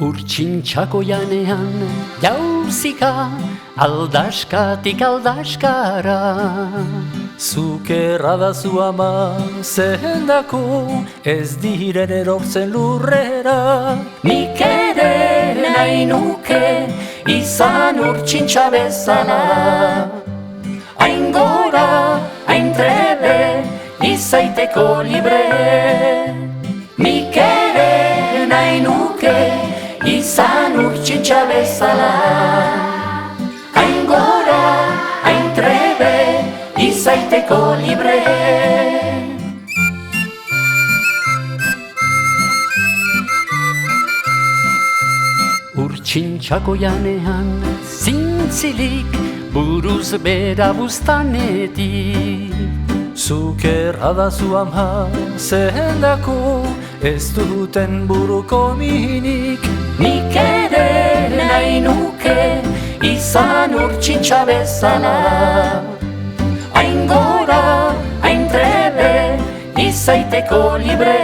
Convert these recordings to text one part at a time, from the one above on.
Urtsintxako janean jauzika aldaskatik aldaskara. Zuk erradazu ama zehendako ez diren erortzen lurrera. Nik ere nahi nuke izan urtsintxa bezala. Hain gora, hain trebe, izaiteko libre. Nik ere nahi nuke izan urtsintxa bezala. Hain gora, hain trebe, izaiteko libre. Urtsintxako janean zintzilik buruz bera buztanetik. Zuk erradazu ama zehendako ez duten buruko minik. Nik ere nahi nuke izan urtsintxa bezala. Hain gora, hain trebe, izaiteko libre.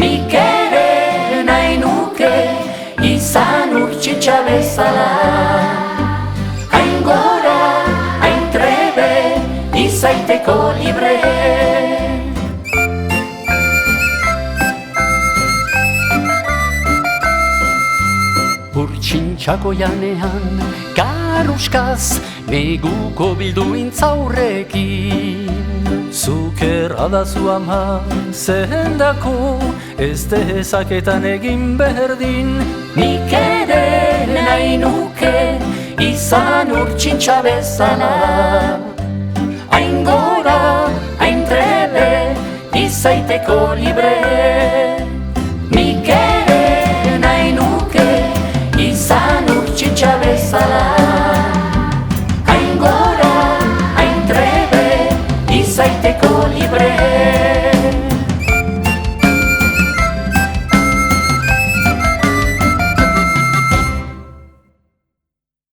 Nik ere nahi nuke izan urtsintxa bezala. Hain gora, hain trebe, izaiteko libre. Urtsintxako janean karuskaz neguko bilduintzaurrekin. Zuk erradazu ama zehendako ez dezaketan egin berdin. Nik ere nahi nuke izan urtsintxa bezala. Hain gora, hain trebe, izaiteko libre. Nik ere nahi nuke izan urtsintxa bezala. Hain gora, hain trebe, izaiteko libre.